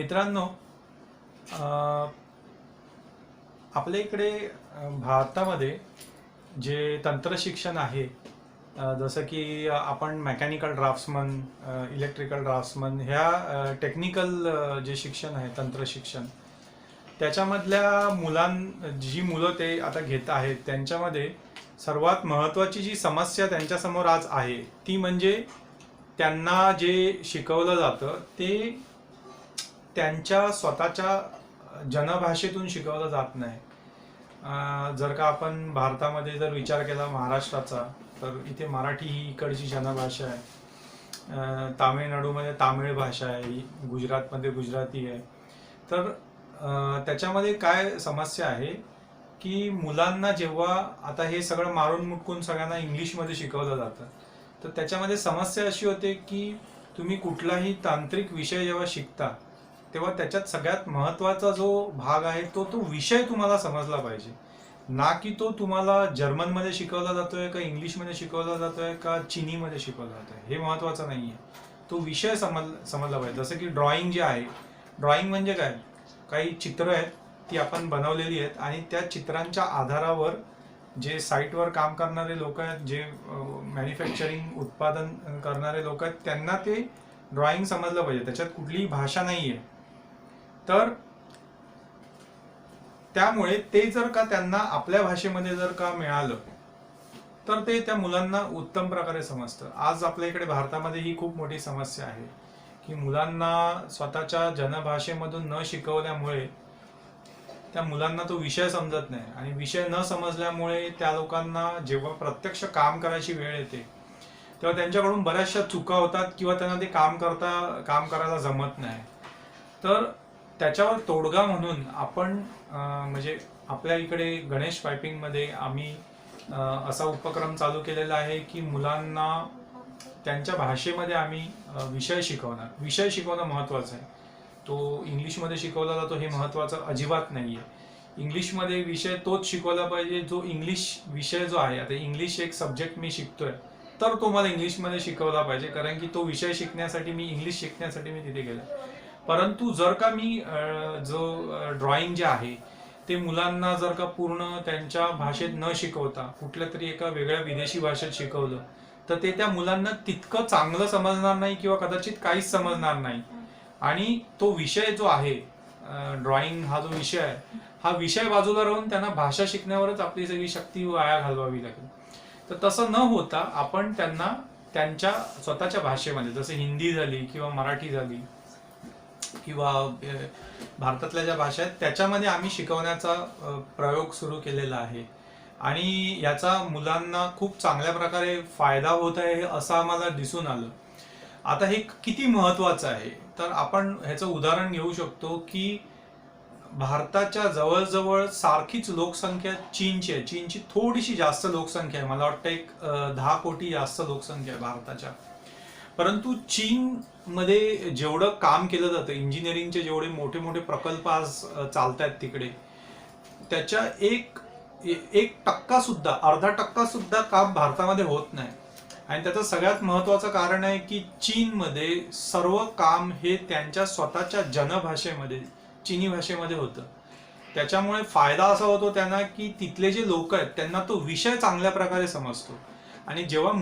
मित्रांनो, अ, आपल्या इकडे भारतामध्ये जे तंत्रशिक्षण आहे, जसं की आपण मेकॅनिकल ड्राफ्ट्समन, इलेक्ट्रिकल ड्राफ्ट्समन ह्या टेक्निकल जे शिक्षण आहे तंत्रशिक्षण, त्याच्यामधल्या जी मुलं ते आता घेत आहेत त्यांच्यामध्ये सर्वात महत्त्वाची जी समस्या त्यांच्यासमोर आज आहे ती म्हणजे त्यांना जे शिकवलं जातं ते त्यांच्या स्वतःच्या जनभाषेतून शिकवलं जात नाही. जर का आपण भारतामध्ये जर विचार केला महाराष्ट्राचा, तर इथे मराठी ही इकडची जनभाषा आहे. तामिळनाडूमध्ये तामिळ भाषा आहे, गुजरातमध्ये गुजराती आहे. तर त्याच्यामध्ये काय समस्या आहे की मुलांना जेव्हा आता हे सगळं मारून मुटकून सगळ्यांना इंग्लिशमध्ये शिकवलं जातं, तर त्याच्यामध्ये समस्या अशी होते की तुम्ही कुठलाही तांत्रिक विषय जेव्हा शिकता तेव्हा त्याच्यात सगळ्यात महत्त्वाचा जो भाग आहे तो विषय तुम्हाला समजला पाहिजे, ना की तो तुम्हाला जर्मनमध्ये शिकवला जातोय का इंग्लिशमध्ये शिकवला जातोय का चीनीमध्ये शिकवला जातोय हे महत्त्वाचं नाही आहे. तो विषय समजला पाहिजे. जसं की ड्रॉइंग जे आहे, ड्रॉइंग म्हणजे काय, काही चित्र आहेत ती आपण बनवलेली आहेत आणि त्या चित्रांच्या आधारावर जे साईटवर काम करणारे लोक आहेत, जे मॅन्युफॅक्चरिंग उत्पादन करणारे लोक आहेत, त्यांना ते ड्रॉइंग समजलं पाहिजे. त्याच्यात कुठलीही भाषा नाही आहे. तर त्यामुळे ते जर का त्यांना आपल्या भाषेमध्ये जर का मिळालं तर ते त्या मुलांना उत्तम प्रकारे समजतं. आज आपल्या इकडे भारतामध्ये ही खूप मोठी समस्या आहे की मुलांना स्वतःच्या जनभाषेमधून न शिकवल्यामुळे त्या मुलांना तो विषय समजत नाही आणि विषय न समजल्यामुळे त्या लोकांना जेव्हा प्रत्यक्ष काम करायची वेळ येते तेव्हा त्यांच्याकडून बऱ्याचशा चुका होतात किंवा त्यांना ते काम करायला जमत नाही. तर त्याच्यावर तोडगा म्हणून आपण म्हणजे आपल्या इकडे गणेश पायपिंगमध्ये आम्ही असा उपक्रम चालू केलेला आहे की मुलांना त्यांच्या भाषेमध्ये आम्ही विषय शिकवणं महत्त्वाचं आहे. तो इंग्लिशमध्ये शिकवला जातो हे महत्त्वाचं अजिबात नाही आहे. इंग्लिशमध्ये विषय तोच शिकवला पाहिजे जो इंग्लिश विषय जो आहे. आता इंग्लिश एक सब्जेक्ट मी शिकतोय तर तो मला इंग्लिशमध्ये शिकवला पाहिजे, कारण की तो विषय शिकण्यासाठी इंग्लिश शिकण्यासाठी मी तिथे गेलो. परंतु जर का मी जो ड्रॉइंग जे आहे ते मुलांना जर का पूर्ण त्यांच्या भाषेत न शिकवता कुठल्या तरी एका वेगळ्या विदेशी भाषेत शिकवलं तर ते त्या मुलांना तितकं चांगलं समजणार नाही किंवा कदाचित काहीच समजणार नाही. आणि तो विषय जो आहे, ड्रॉइंग हा जो विषय आहे, हा विषय बाजूला राहून त्यांना भाषा शिकण्यावरच आपली सगळी शक्ती वाया घालवावी लागेल. तर तसं न होता आपण त्यांना त्यांच्या स्वतःच्या भाषेमध्ये, जसं हिंदी झाली किंवा मराठी झाली किंवा भारतातल्या ज्या भाषा आहेत त्याच्यामध्ये आम्ही शिकवण्याचा प्रयोग सुरू केलेला आहे आणि याचा मुलांना खूप चांगल्या प्रकारे फायदा होत आहे असं आम्हाला दिसून आलं. आता हे किती महत्त्वाचं आहे तर आपण ह्याचं उदाहरण घेऊ शकतो की भारताच्या जवळजवळ सारखीच लोकसंख्या चीनची आहे. चीनची थोडीशी जास्त लोकसंख्या आहे, मला वाटतं एक 10 कोटी जास्त लोकसंख्या आहे भारताच्या. परंतु चीनमध्ये जेवढं काम केलं जातं, इंजिनिअरिंगचे जेवढे मोठे मोठे प्रकल्प आज चालत आहेत तिकडे, त्याच्या एक टक्का सुद्धा, अर्धा टक्का सुद्धा काम भारतामध्ये होत नाही. आणि त्याचं सगळ्यात महत्त्वाचं कारण आहे की चीनमध्ये सर्व काम हे त्यांच्या स्वतःच्या जनभाषेमध्ये, चीनी भाषेमध्ये होतं. त्याच्यामुळे फायदा असा होतो त्यांना की तिथले जे लोक आहेत त्यांना तो विषय चांगल्या प्रकारे समजतो आणि जेव्हा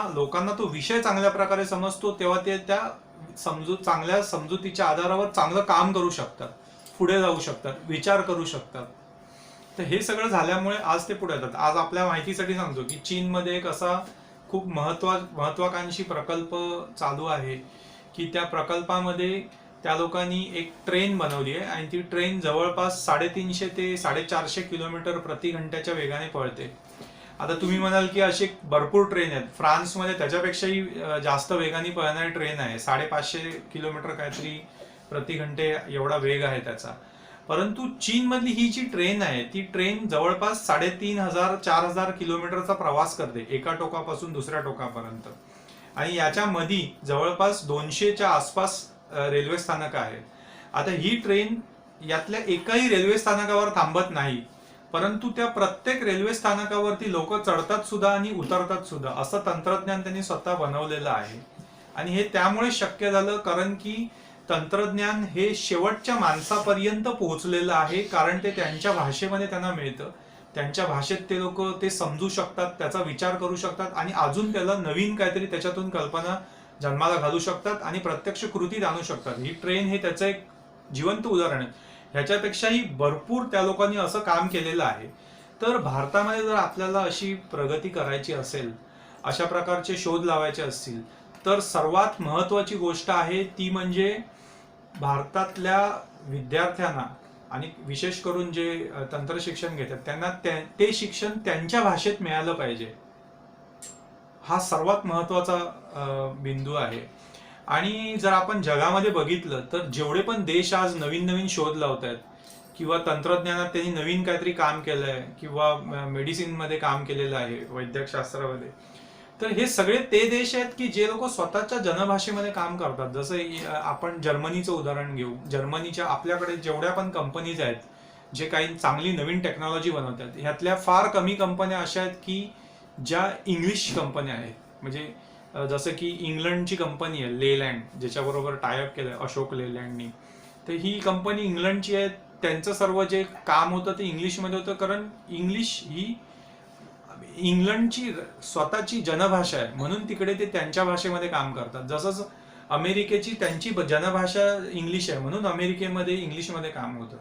लोकांना तो विषय चांगल्या प्रकारे समजतो तेव्हा ते त्या चांगल्या समजुतीच्या आधारावर चांगलं काम करू शकतात, पुढे जाऊ शकतात, विचार करू शकतात. तर हे सगळं झाल्यामुळे आज ते पुढे येतात. आज आपल्या माहितीसाठी सांगतो की चीनमध्ये एक असा खूप महत्वाकांक्षी प्रकल्प चालू आहे की त्या प्रकल्पामध्ये त्या लोकांनी एक ट्रेन बनवली आहे आणि ती ट्रेन जवळपास 350 ते 450 किलोमीटर प्रति घंट्याच्या वेगाने पळते. आता तुम्ही म्हणाल की अशी भरपूर ट्रेन आहेत. फ्रान्समध्ये त्याच्यापेक्षाही जास्त वेगाने पळणारी ट्रेन आहे, 550 किलोमीटर काहीतरी प्रति घंटे एवढा वेग आहे त्याचा. परंतु चीनमधली ही जी ट्रेन आहे ती ट्रेन जवळपास 3500-4000 किलोमीटरचा प्रवास करते एका टोकापासून दुसऱ्या टोकापर्यंत. आणि याच्यामध्ये जवळपास 200च्या आसपास रेल्वे स्थानक आहेत. आता ही ट्रेन यातल्या एकाही रेल्वे स्थानकावर थांबत नाही, परंतु त्या प्रत्येक रेल्वे स्थानकावरती लोक चढतात सुद्धा आणि उतरतात सुद्धा. असं तंत्रज्ञान त्यांनी स्वतः बनवलेलं आहे. आणि हे त्यामुळे शक्य झालं कारण की तंत्रज्ञान हे शेवटच्या माणसापर्यंत पोहोचलेलं आहे, कारण ते त्यांच्या भाषेमध्ये त्यांना मिळतं. त्यांच्या भाषेत ते लोक ते समजू शकतात, त्याचा विचार करू शकतात आणि अजून त्याला नवीन काहीतरी त्याच्यातून कल्पना जन्माला घालू शकतात आणि प्रत्यक्ष कृतीत आणू शकतात. ही ट्रेन हे त्याचं एक जिवंत उदाहरण आहे. ह्याच्यापेक्षाही भरपूर त्या लोकांनी असं काम केलेलं आहे. तर भारतामध्ये जर आपल्याला अशी प्रगती करायची असेल, अशा प्रकारचे शोध लावायचे असतील, तर सर्वात महत्वाची गोष्ट आहे ती म्हणजे भारतातल्या विद्यार्थ्यांना आणि विशेष करून जे तंत्र शिक्षण घेतात त्यांना ते शिक्षण त्यांच्या भाषेत मिळालं पाहिजे. हा सर्वात महत्वाचा बिंदू आहे. आणि जर आपण जगामध्ये बघितलं तर जेवढे पण देश आज नवीन नवीन शोध लावत आहेत किंवा तंत्रज्ञानात त्यांनी नवीन काहीतरी काम केलंय किंवा मेडिसिन मध्ये काम केलेलं आहे, वैद्यकशास्त्रामध्ये, तर हे सगळे ते देश आहेत की जे लोक स्वतःच्या जनभाषेमध्ये काम करतात. जसं आपण जर्मनीचं उदाहरण घेऊ. जर्मनीच्या आपल्याकडे जेवढ्या पण कंपनीज आहेत जे काही चांगली नवीन टेक्नॉलॉजी बनवतात, ह्यातल्या फार कमी कंपन्या अशा आहेत की ज्या इंग्लिश कंपन्या आहेत. म्हणजे जसं की इंग्लंडची कंपनी आहे लेलँड, ज्याच्याबरोबर टायअप केलंय अशोक लेलँडनी. तर ही कंपनी इंग्लंडची आहे. त्यांचं सर्व जे काम होतं ते इंग्लिशमध्ये होतं, कारण इंग्लिश ही इंग्लंडची स्वतःची जनभाषा आहे, म्हणून तिकडे ते त्यांच्या भाषेमध्ये काम करतात. जसंच अमेरिकेची त्यांची जनभाषा इंग्लिश आहे, म्हणून अमेरिकेमध्ये इंग्लिशमध्ये काम होतं.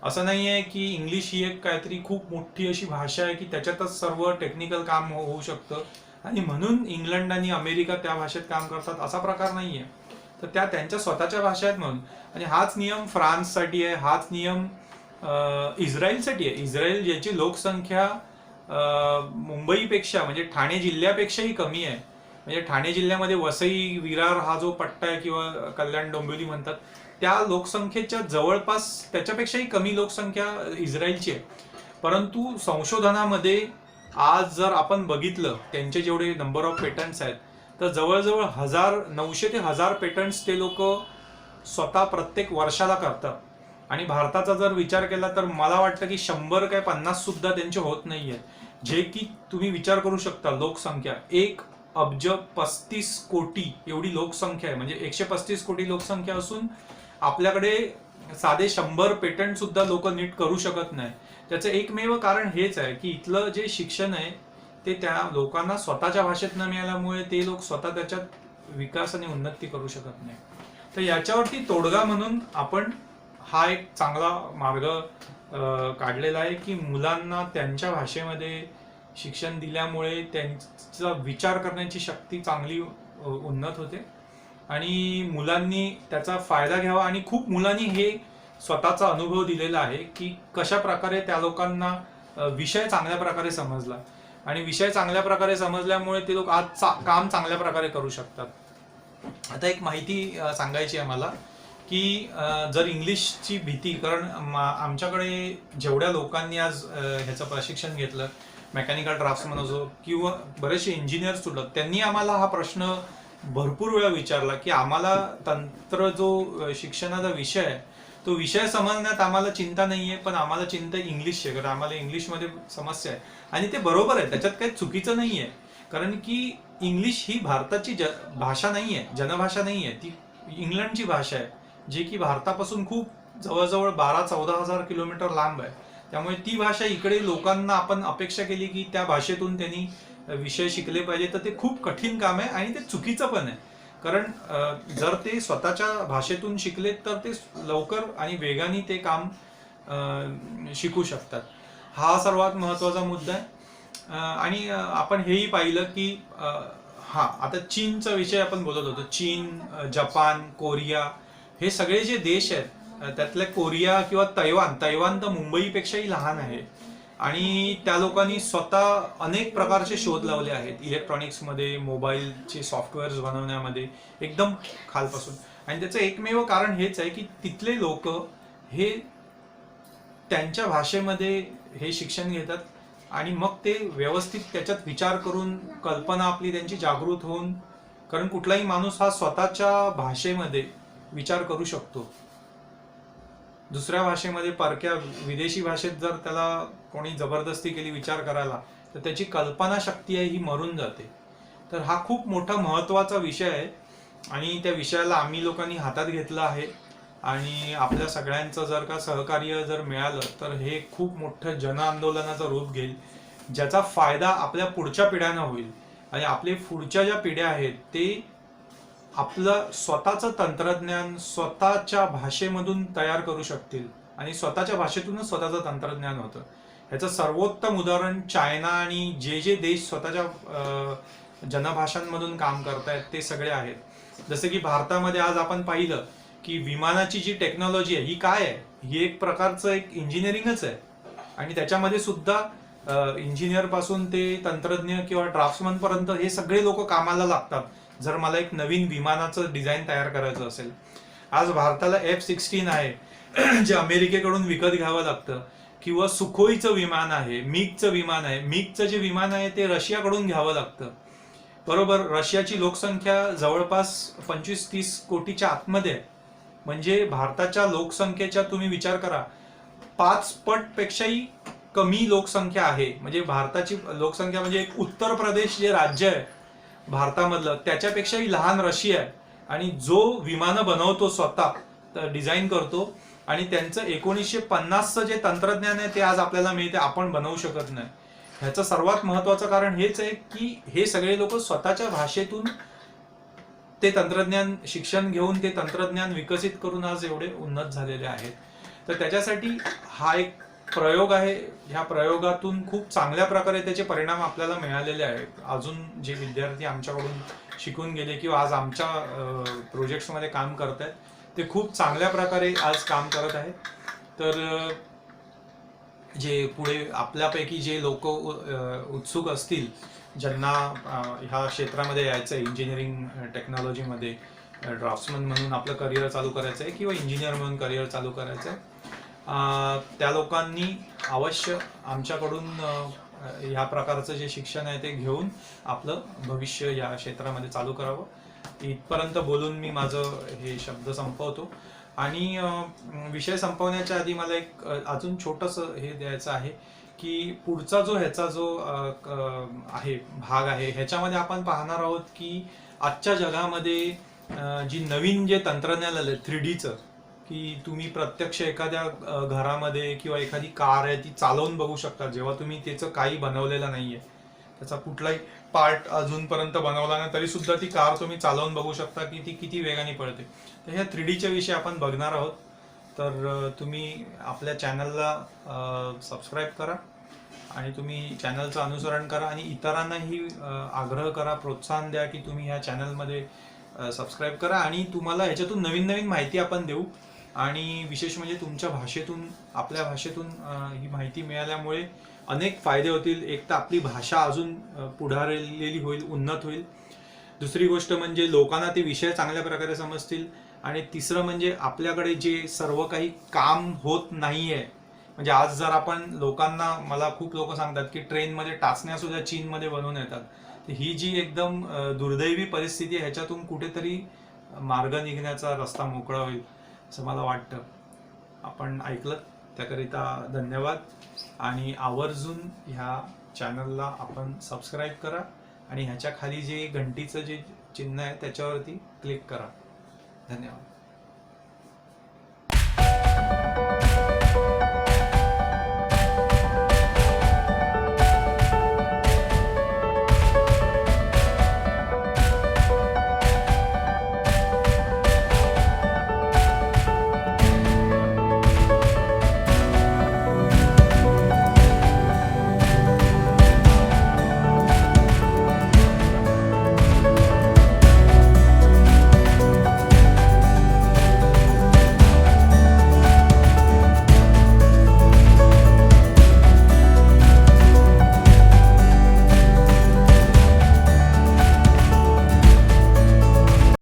असं नाही आहे की इंग्लिश ही एक काहीतरी खूप मोठी अशी भाषा आहे की त्याच्यातच सर्व टेक्निकल काम होऊ शकतं आणि म्हणून इंग्लंड आणि अमेरिका त्या भाषेत काम करतात, असा प्रकार नाही आहे. तर त्या त्यांच्या स्वतःच्या भाषा आहेत म्हणून. आणि हाच नियम फ्रान्ससाठी आहे, हाच नियम इस्रायलसाठी आहे. इस्रायल ज्याची लोकसंख्या मुंबईपेक्षा म्हणजे ठाणे जिल्ह्यापेक्षाही कमी आहे. म्हणजे ठाणे जिल्ह्यामध्ये वसई विरार हा जो पट्टा आहे किंवा कल्याण डोंबिवली म्हणतात, त्या लोकसंख्येच्या जवळपास त्याच्यापेक्षाही कमी लोकसंख्या इस्रायलची आहे. परंतु संशोधनामध्ये आज जर आपण बघितलं त्यांचे जेवढे नंबर ऑफ पेटंट्स आहेत, तर जवळजवळ 900 ते 1000 पेटंट्स ते लोक स्वतः प्रत्येक वर्षाला करतात. आणि भारताचा जर विचार केला तर मला वाटतं की 100 काय 50 सुद्धा त्यांचे होत नाहीये. जे की तुम्ही विचार करू शकता, लोकसंख्या 1,35,00,00,000 एवढी लोकसंख्या आहे. म्हणजे 135 कोटी लोकसंख्या असून आपल्याकडे साधे 100 पेटंट सुद्धा लोक नीट करू शकत नाही. त्याचं एकमेव कारण हेच आहे की इथलं जे शिक्षण आहे ते त्या लोकांना स्वतःच्या भाषेत न मिळाल्यामुळे ते लोक स्वतः त्याच्यात विकास आणि उन्नती करू शकत नाही. तर याच्यावरती तोडगा म्हणून आपण हा एक चांगला मार्ग काढलेला आहे की मुलांना त्यांच्या भाषेमध्ये शिक्षण दिल्यामुळे त्यांचा विचार करण्याची शक्ती चांगली उन्नत होते आणि मुलांनी त्याचा फायदा घ्यावा. आणि खूप मुलांनी हे स्वतःचा अनुभव दिलेला आहे की कशा प्रकारे त्या लोकांना विषय चांगल्या प्रकारे समजला आणि विषय चांगल्या प्रकारे समजल्यामुळे ते लोक आज काम चांगल्या प्रकारे करू शकतात. आता एक माहिती सांगायची आहे मला की जर इंग्लिशची भीती, कारण आमच्याकडे जेवढ्या लोकांनी आज ह्याचं प्रशिक्षण घेतलं, मेकॅनिकल ड्राफ्ट्समन असो किंवा बरेचसे इंजिनियर्स सुद्धा, त्यांनी आम्हाला हा प्रश्न भरपूर वेळा विचारला की आम्हाला तंत्र जो शिक्षणाचा विषय आहे तो विषय समजण्यात आम्हाला चिंता नाहीये, पण आम्हाला चिंता इंग्लिशची आहे, कारण आम्हाला इंग्लिशमध्ये समस्या आहे. आणि ते बरोबर आहे, त्याच्यात काही चुकीचं नाहीये, कारण की इंग्लिश ही भारताची भाषा नाहीये, जनभाषा नाहीये, ती इंग्लंडची भाषा आहे जे की भारतापासून खूप जवळजवळ 12-14 हजार किलोमीटर लांब आहे. त्यामुळे ती भाषा इकडे लोकांना आपण अपेक्षा केली की त्या भाषेतून त्यांनी विषय शिकले पाहिजे, तर ते खूप कठीण काम आहे आणि ते चुकीचं पण आहे. कारण जर ते स्वतःच्या भाषेतून शिकलेत तर ते लवकर आणि वेगाने ते काम शिकू शकतात. हा सर्वात महत्वाचा मुद्दा आहे. आणि आपण हेही पाहिलं की आता चीनचा विषय आपण बोलत होतो. चीन, जपान, कोरिया हे सगळे जे देश आहेत, त्यातले कोरिया किंवा तैवान तर मुंबईपेक्षाही लहान आहे आणि त्या लोकांनी स्वतः अनेक प्रकारचे शोध लावले आहेत इलेक्ट्रॉनिक्समध्ये, मोबाईलचे सॉफ्टवेअर्स बनवण्यामध्ये, एकदम खालपासून. आणि त्याचं एकमेव कारण हेच आहे की तिथले लोक हे त्यांच्या भाषेमध्ये हे शिक्षण घेतात आणि मग ते व्यवस्थित त्याच्यात विचार करून कल्पना आपली त्यांची जागृत होऊन, कारण कुठलाही माणूस हा स्वतःच्या भाषेमध्ये विचार करू शकतो. दुसऱ्या भाषेमध्ये, परक्या विदेशी भाषेत जर त्याला कोणी जबरदस्ती केली विचार करायला, तर त्याची कल्पना शक्ती आहे ही मरून जाते. तर हा खूप मोठा महत्वाचा विषय आहे आणि त्या विषयाला आम्ही लोकांनी हातात घेतलं आहे आणि आपल्या सगळ्यांचं जर का सहकार्य जर मिळालं तर हे खूप मोठं जन आंदोलनाचं रूप घेईल, ज्याचा फायदा आपल्या पुढच्या पिढ्यांना होईल. आणि आपले पुढच्या ज्या पिढ्या आहेत ते आपलं स्वतःचं तंत्रज्ञान स्वतःच्या भाषेमधून तयार करू शकतील आणि स्वतःच्या भाषेतूनच स्वतःचं तंत्रज्ञान होतं. ह्याचं सर्वोत्तम उदाहरण चायना आणि जे जे देश स्वतःच्या जनभाषांमधून काम करतायत ते सगळे आहेत. जसं की भारतामध्ये आज आपण पाहिलं की विमानाची जी टेक्नॉलॉजी आहे ही काय आहे, ही एक प्रकारचं एक इंजिनिअरिंगच आहे. आणि त्याच्यामध्ये सुद्धा इंजिनियर पासून ते तंत्रज्ञ किंवा ड्राफ्ट्समन पर्यंत हे सगळे लोक कामाला लागतात, जर मला एक नवीन विमानाचं डिझाईन तयार करायचं असेल. आज भारताला F-16 आहे जे अमेरिकेकडून विकत घ्यावं लागतं, किंवा सुखोईचं विमान आहे, मिगचं विमान आहे. मिगचं जे विमान आहे ते रशियाकडून घ्यावं लागतं. बरोबर, रशियाची लोकसंख्या जवळपास 25-30 कोटीच्या आतमध्ये आहे. म्हणजे भारताच्या लोकसंख्येच्या तुम्ही विचार करा, 5 पट पेक्षाही कमी लोकसंख्या आहे. म्हणजे भारताची लोकसंख्या म्हणजे एक उत्तर प्रदेश जे राज्य आहे भारतामधलं त्याच्यापेक्षाही लहान रशिया आहे. आणि जो विमानं बनवतो स्वतः डिझाईन करतो, आणि त्यांचं 1950चं जे तंत्रज्ञान आहे ते आज आपल्याला मिळते, आपण बनवू शकत नाही. ह्याचं सर्वात महत्वाचं कारण हेच आहे की हे सगळे लोक स्वतःच्या भाषेतून ते तंत्रज्ञान शिक्षण घेऊन ते तंत्रज्ञान विकसित करून आज एवढे उन्नत झालेले आहेत. तर त्याच्यासाठी हा एक प्रयोग आहे. ह्या प्रयोगातून खूप चांगल्या प्रकारे त्याचे परिणाम आपल्याला मिळालेले आहेत. अजून जे विद्यार्थी आमच्याकडून शिकून गेले किंवा आज आमच्या प्रोजेक्ट्समध्ये काम करत आहेत ते खूप चांगल्या प्रकारे आज काम करत आहेत. तर जे पुढे आपल्यापैकी जे लोक उत्सुक असतील, ज्यांना ह्या क्षेत्रामध्ये यायचं आहे, इंजिनिअरिंग टेक्नॉलॉजीमध्ये ड्राफ्ट्समन म्हणून आपलं करिअर चालू करायचं आहे किंवा इंजिनियर म्हणून करिअर चालू करायचं आहे, त्या लोकांनी अवश्य आमच्याकडून ह्या प्रकारचं जे शिक्षण आहे ते घेऊन आपलं भविष्य या क्षेत्रामध्ये चालू करावं. इथपर्यंत बोलून मी माझं हे शब्द संपवतो. आणि विषय संपवण्याच्या आधी मला एक अजून छोटंसं हे द्यायचं आहे की पुढचा जो ह्याचा जो आहे भाग आहे, ह्याच्यामध्ये आपण पाहणार आहोत की आजच्या जगामध्ये जी नवीन जे तंत्रज्ञान आलं 3Dचं, की तुम्ही प्रत्यक्ष एखाद्या घरामध्ये किंवा एखादी कार आहे ती चालवून बघू शकता, जेव्हा तुम्ही त्याचं काही बनवलेलं नाहीये, त्याचा कुठलाही पार्ट अजूनपर्यंत बनवला नाही तरी सुद्धा ती कार तुम्ही चालवून बघू शकता की ती किती वेगाने पळते. तर ह्या 3Dच्या विषयी आपण बघणार आहोत. तर तुम्ही आपल्या चॅनलला सबस्क्राईब करा आणि तुम्ही चॅनलचं अनुसरण करा आणि इतरांनाही आग्रह करा, प्रोत्साहन द्या की तुम्ही ह्या चॅनलमध्ये सबस्क्राईब करा. आणि तुम्हाला ह्याच्यातून नवीन नवीन माहिती आपण देऊ. आणि विशेष म्हणजे तुमच्या भाषेतून, आपल्या भाषेतून ही माहिती मिळाल्यामुळे अनेक फायदे होतील. एक तर आपली भाषा अजून पुढारलेली होईल, उन्नत होईल. दुसरी गोष्ट म्हणजे लोकांना ते विषय चांगल्या प्रकारे समजतील. आणि तिसरं म्हणजे आपल्याकडे जे सर्व काही काम होत नाहीये, म्हणजे आज जर आपण लोकांना, मला खूप लोक सांगतात की ट्रेनमध्ये टाचण्या सुद्धा चीनमध्ये बनवून येतात. तर ही जी एकदम दुर्दैवी परिस्थिती आहे, ह्याच्यातून कुठेतरी मार्ग निघण्याचा रस्ता मोकळा होईल असं मला वाटतं. आपण ऐकलं त्याकरिता धन्यवाद. आणि आवर्जून ह्या चॅनलला आपण सबस्क्राईब करा आणि ह्याच्या खाली जे घंटीचं जे चिन्ह आहे त्याच्यावरती क्लिक करा. धन्यवाद.